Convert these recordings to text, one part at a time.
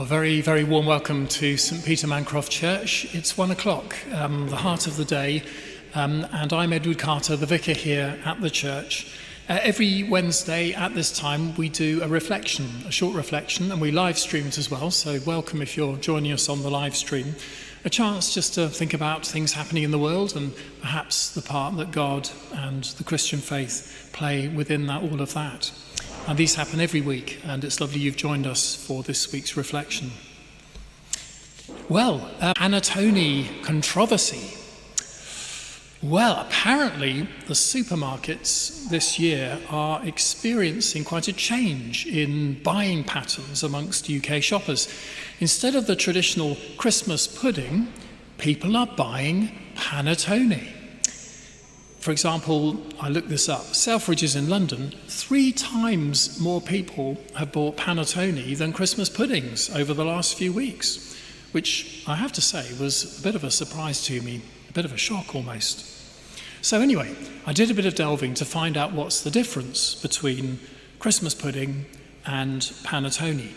A very, very warm welcome to St Peter Mancroft Church. It's 1 o'clock, the heart of the day, and I'm Edward Carter, the vicar here at the church. Every Wednesday at this time we do a reflection, a short reflection, and we live stream it as well, so welcome if you're joining us on the live stream. A chance just to think about things happening in the world and perhaps the part that God and the Christian faith play within that, all of that. And these happen every week, and it's lovely you've joined us for this week's reflection. Well, panettone controversy. Well, apparently the supermarkets this year are experiencing quite a change in buying patterns amongst UK shoppers. Instead of the traditional Christmas pudding, people are buying panettone. For example, I looked this up, Selfridges in London, 3 times more people have bought panettone than Christmas puddings over the last few weeks, which I have to say was a bit of a surprise to me, a bit of a shock almost. So anyway, I did a bit of delving to find out what's the difference between Christmas pudding and panettone.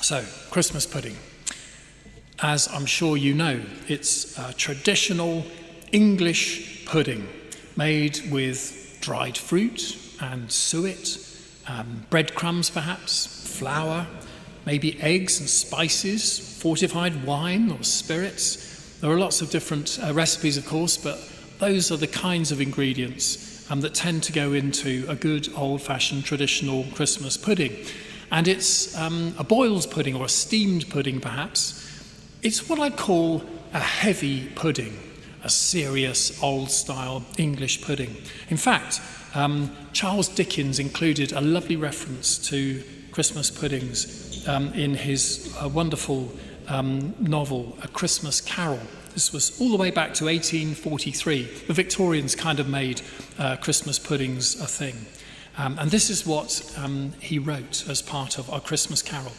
So, Christmas pudding. As I'm sure you know, it's a traditional English pudding made with dried fruit and suet, breadcrumbs perhaps, flour, maybe eggs and spices, fortified wine or spirits. There are lots of different recipes, of course, but those are the kinds of ingredients that tend to go into a good old-fashioned traditional Christmas pudding. And it's a boiled pudding or a steamed pudding perhaps. It's what I'd call a heavy pudding. A serious old-style English pudding. In fact, Charles Dickens included a lovely reference to Christmas puddings in his wonderful novel, A Christmas Carol. This was all the way back to 1843. The Victorians kind of made Christmas puddings a thing. And this is what he wrote as part of A Christmas Carol.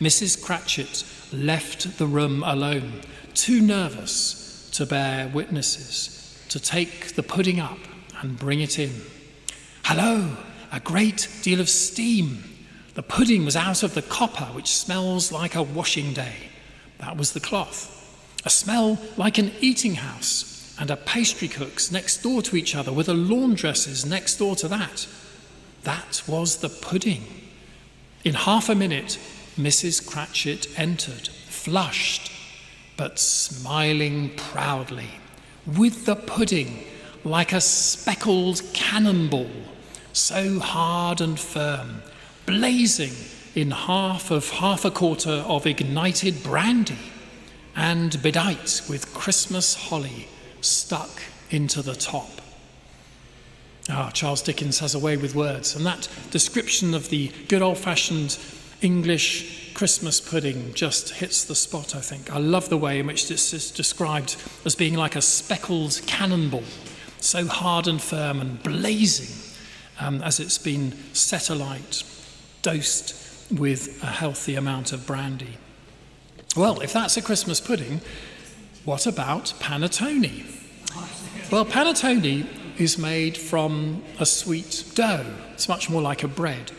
Mrs. Cratchit left the room alone, too nervous to bear witnesses, to take the pudding up and bring it in. Hello, a great deal of steam. The pudding was out of the copper, which smells like a washing day. That was the cloth. A smell like an eating house, and a pastry cook's next door to each other with a laundress's next door to that. That was the pudding. In half a minute, Mrs. Cratchit entered, flushed, but smiling proudly, with the pudding like a speckled cannonball, so hard and firm, blazing in half a quarter of ignited brandy, and bedight with Christmas holly stuck into the top. Charles Dickens has a way with words, and that description of the good old-fashioned English Christmas pudding just hits the spot, I think. I love the way in which this is described as being like a speckled cannonball, so hard and firm and blazing as it's been set alight, dosed with a healthy amount of brandy. Well, if that's a Christmas pudding, what about panettone? Well, panettone is made from a sweet dough. It's much more like a bread.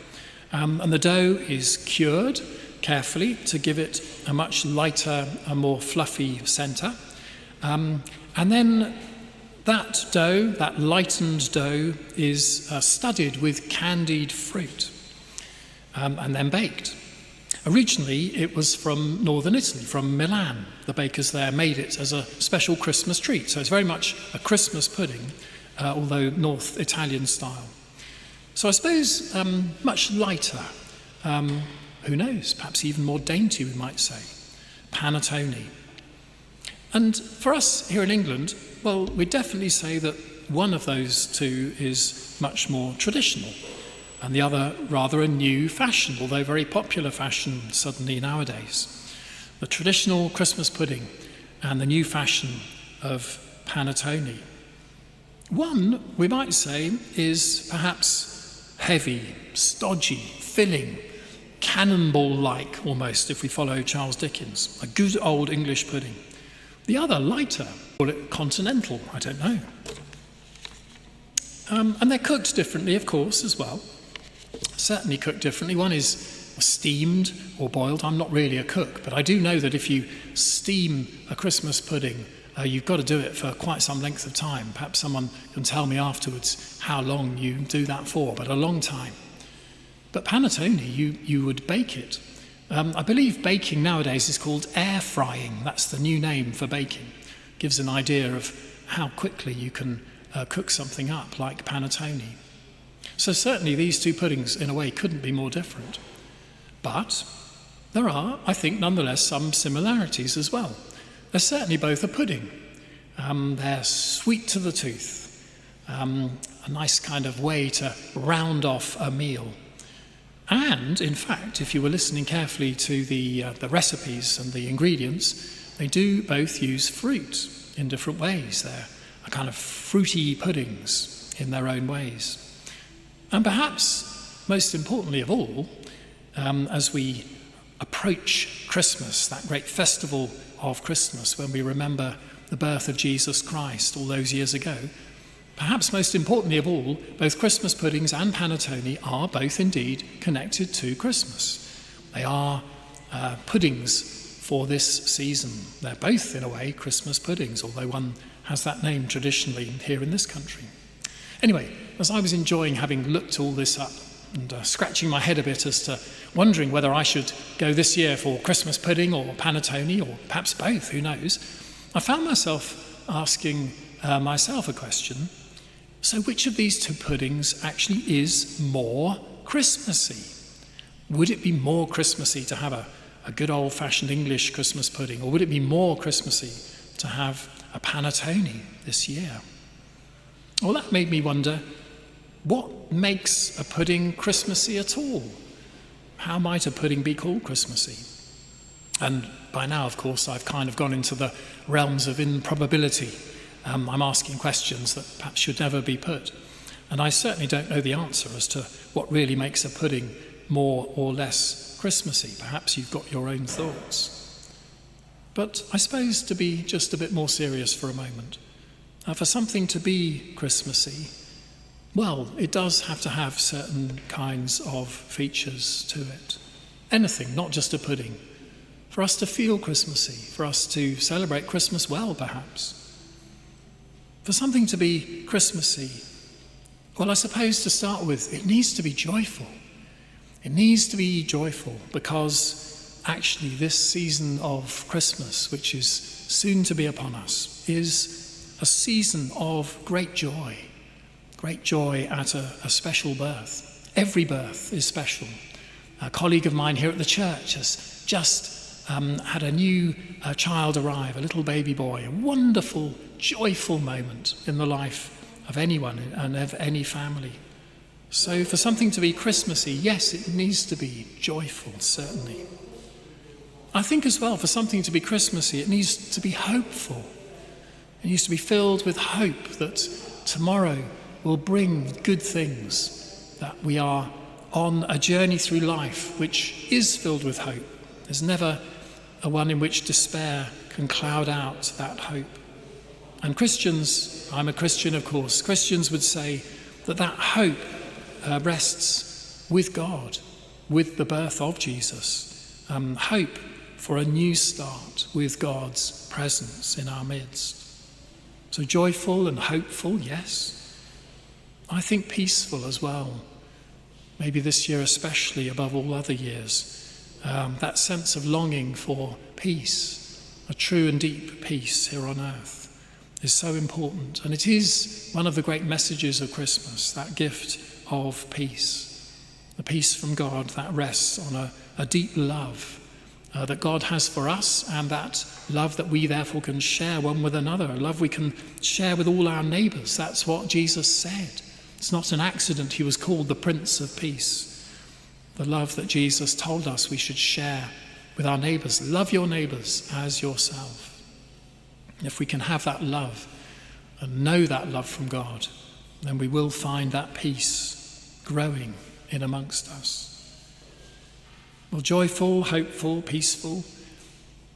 And the dough is cured carefully to give it a much lighter, a more fluffy centre. And then that dough, that lightened dough, is studded with candied fruit and then baked. Originally, it was from northern Italy, from Milan. The bakers there made it as a special Christmas treat. So it's very much a Christmas pudding, although North Italian style. So I suppose much lighter, who knows, perhaps even more dainty, we might say, panettone. And for us here in England, well, we definitely say that one of those two is much more traditional, and the other rather a new fashion, although very popular fashion suddenly nowadays. The traditional Christmas pudding and the new fashion of panettone. One, we might say, is perhaps heavy, stodgy, filling, cannonball-like almost, if we follow Charles Dickens, a good old English pudding. The other, lighter, call it continental, I don't know. And they're cooked differently, of course, as well. Certainly cooked differently. One is steamed or boiled. I'm not really a cook, but I do know that if you steam a Christmas pudding, you've got to do it for quite some length of time. Perhaps someone can tell me afterwards how long you do that for, but a long time. But panettone, you would bake it. I believe baking nowadays is called air frying. That's the new name for baking. Gives an idea of how quickly you can cook something up like panettone. So certainly these two puddings in a way couldn't be more different. But there are, I think, nonetheless some similarities as well. They're certainly both a pudding. They're sweet to the tooth, a nice kind of way to round off a meal. And, in fact, if you were listening carefully to the recipes and the ingredients, they do both use fruit in different ways. They're a kind of fruity puddings in their own ways. And perhaps, most importantly of all, as we approach Christmas, that great festival of Christmas, when we remember the birth of Jesus Christ all those years ago, perhaps most importantly of all, both Christmas puddings and panettone are both indeed connected to Christmas. They are puddings for this season. They're both, in a way, Christmas puddings, although one has that name traditionally here in this country. Anyway, as I was enjoying having looked all this up and scratching my head a bit as to wondering whether I should go this year for Christmas pudding or panettone, or perhaps both, who knows, I found myself asking myself a question. So which of these two puddings actually is more Christmassy? Would it be more Christmassy to have a good old-fashioned English Christmas pudding, or would it be more Christmassy to have a panettone this year? Well, that made me wonder, what makes a pudding Christmassy at all? How might a pudding be called Christmassy? And by now, of course, I've kind of gone into the realms of improbability. I'm asking questions that perhaps should never be put. And I certainly don't know the answer as to what really makes a pudding more or less Christmassy. Perhaps you've got your own thoughts. But I suppose, to be just a bit more serious for a moment, for something to be Christmassy, well, it does have to have certain kinds of features to it. Anything, not just a pudding. For us to feel Christmassy, for us to celebrate Christmas well, perhaps. For something to be Christmassy, well, I suppose to start with, it needs to be joyful. It needs to be joyful because actually this season of Christmas, which is soon to be upon us, is a season of great joy at a special birth. Every birth is special. A colleague of mine here at the church has just had a new child arrive, a little baby boy, a wonderful, joyful moment in the life of anyone and of any family. So for something to be Christmassy, yes, it needs to be joyful, certainly. I think as well, for something to be Christmassy, it needs to be hopeful. It needs to be filled with hope that tomorrow will bring good things, that we are on a journey through life which is filled with hope. There's never a one in which despair can cloud out that hope. And Christians, I'm a Christian of course, Christians would say that hope rests with God, with the birth of Jesus. Hope for a new start with God's presence in our midst. So joyful and hopeful, yes. I think peaceful as well. Maybe this year especially above all other years. That sense of longing for peace, a true and deep peace here on earth, is so important. And it is one of the great messages of Christmas, that gift of peace. The peace from God that rests on a deep love that God has for us, and that love that we therefore can share one with another, a love we can share with all our neighbours. That's what Jesus said. It's not an accident he was called the Prince of Peace. The love that Jesus told us we should share with our neighbours. Love your neighbours as yourself. If we can have that love and know that love from God, then we will find that peace growing in amongst us. Well, joyful, hopeful, peaceful.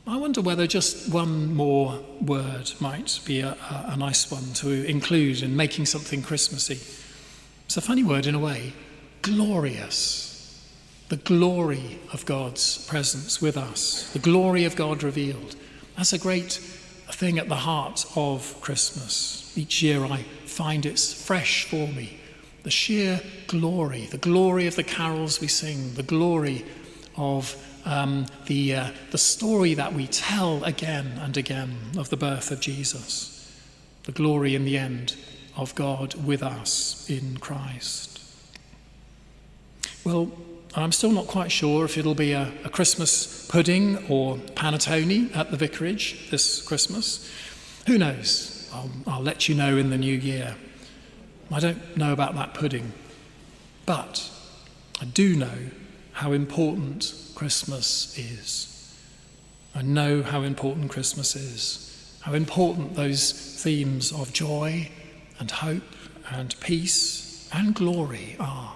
I wonder whether just one more word might be a nice one to include in making something Christmassy. It's a funny word in a way. Glorious. the glory of God's presence with us, the glory of God revealed. That's a great thing at the heart of Christmas. Each year I find it's fresh for me. The sheer glory, the glory of the carols we sing, the glory of the story that we tell again and again of the birth of Jesus, the glory in the end of God with us in Christ. Well, I'm still not quite sure if it'll be a Christmas pudding or panettone at the vicarage this Christmas. Who knows? I'll let you know in the new year. I don't know about that pudding, but I do know how important Christmas is. I know how important Christmas is, how important those themes of joy and hope and peace and glory are.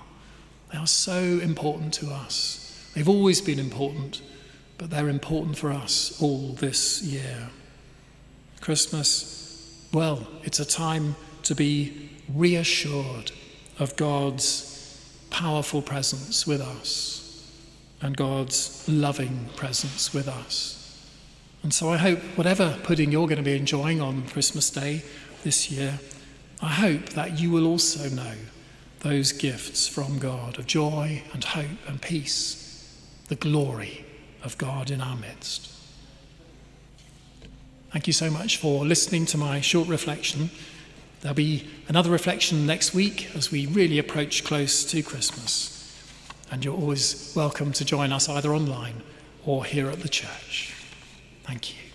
They are so important to us. They've always been important, but they're important for us all this year. Christmas, well, it's a time to be reassured of God's powerful presence with us and God's loving presence with us. And so I hope whatever pudding you're going to be enjoying on Christmas Day this year, I hope that you will also know those gifts from God of joy and hope and peace, the glory of God in our midst. Thank you so much for listening to my short reflection. There'll be another reflection next week as we really approach close to Christmas. And you're always welcome to join us either online or here at the church. Thank you.